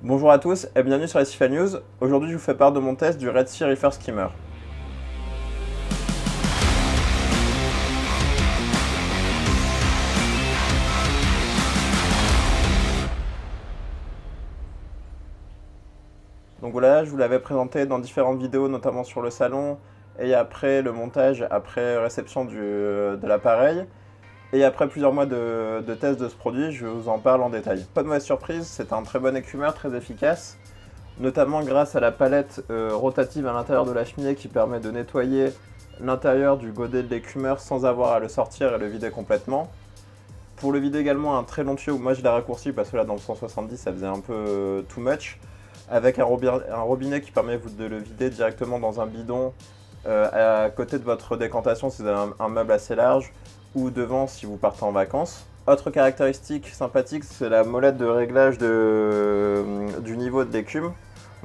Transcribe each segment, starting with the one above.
Bonjour à tous et bienvenue sur SFA News. Aujourd'hui je vous fais part de mon test du Red Sea Reefer Skimmer. Donc voilà, je vous l'avais présenté dans différentes vidéos, notamment sur le salon, et après le montage, après réception de l'appareil. Et après plusieurs mois de test de ce produit, je vous en parle en détail. Pas de mauvaise surprise, c'est un très bon écumeur, très efficace, notamment grâce à la palette rotative à l'intérieur de la cheminée qui permet de nettoyer l'intérieur du godet de l'écumeur sans avoir à le sortir et le vider complètement. Pour le vider également, un très long tuyau, moi je l'ai raccourci parce que là dans le 170 ça faisait un peu too much, avec un robinet qui permet de le vider directement dans un bidon à côté de votre décantation si vous avez un meuble assez large, ou devant si vous partez en vacances. Autre caractéristique sympathique, c'est la molette de réglage du niveau de l'écume.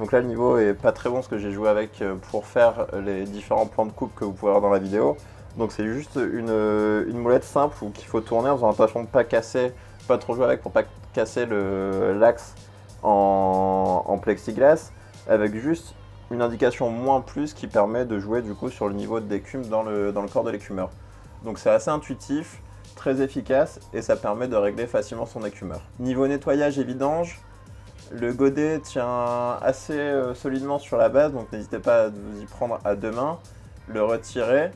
Donc là le niveau est pas très bon parce que j'ai joué avec pour faire les différents plans de coupe que vous pouvez voir dans la vidéo. Donc c'est juste une molette simple qu'il faut tourner en faisant attention de ne pas casser, pas trop jouer avec pour pas casser l'axe en plexiglas, avec juste une indication moins plus qui permet de jouer du coup sur le niveau de l'écume dans le corps de l'écumeur. Donc c'est assez intuitif, très efficace et ça permet de régler facilement son écumeur. Niveau nettoyage et vidange, le godet tient assez solidement sur la base, donc n'hésitez pas à vous y prendre à deux mains, le retirer.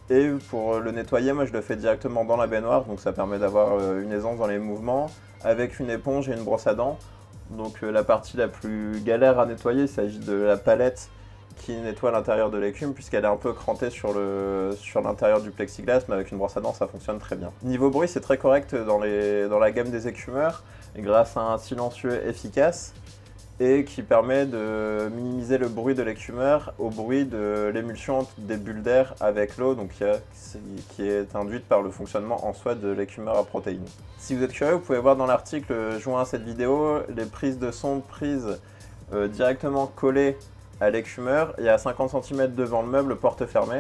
Et pour le nettoyer, moi je le fais directement dans la baignoire, donc ça permet d'avoir une aisance dans les mouvements, avec une éponge et une brosse à dents. Donc la partie la plus galère à nettoyer, il s'agit de la palette qui nettoie l'intérieur de l'écume, puisqu'elle est un peu crantée sur l'intérieur du plexiglas, mais avec une brosse à dents ça fonctionne très bien. Niveau bruit, c'est très correct dans la gamme des écumeurs, grâce à un silencieux efficace, et qui permet de minimiser le bruit de l'écumeur au bruit de l'émulsion des bulles d'air avec l'eau, donc qui est induite par le fonctionnement en soi de l'écumeur à protéines. Si vous êtes curieux, vous pouvez voir dans l'article joint à cette vidéo les prises de son prises directement collées à l'écumeur et à 50 cm devant le meuble porte fermée,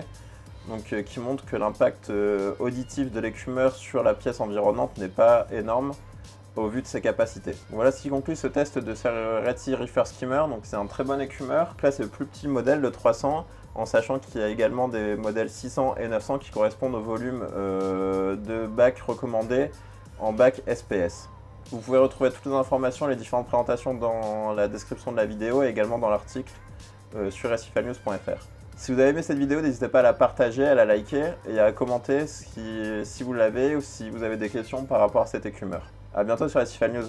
donc qui montre que l'impact auditif de l'écumeur sur la pièce environnante n'est pas énorme au vu de ses capacités. Voilà ce qui conclut ce test de ce Red Sea Reefer Skimmer. Donc c'est un très bon écumeur. Là c'est le plus petit modèle, le 300, en sachant qu'il y a également des modèles 600 et 900 qui correspondent au volume de bac recommandé en bac SPS. Vous pouvez retrouver toutes les informations, les différentes présentations dans la description de la vidéo et également dans l'article sur sfanews.fr. Si vous avez aimé cette vidéo, n'hésitez pas à la partager, à la liker et à commenter si vous l'avez ou si vous avez des questions par rapport à cet écumeur. A bientôt sur SFA News.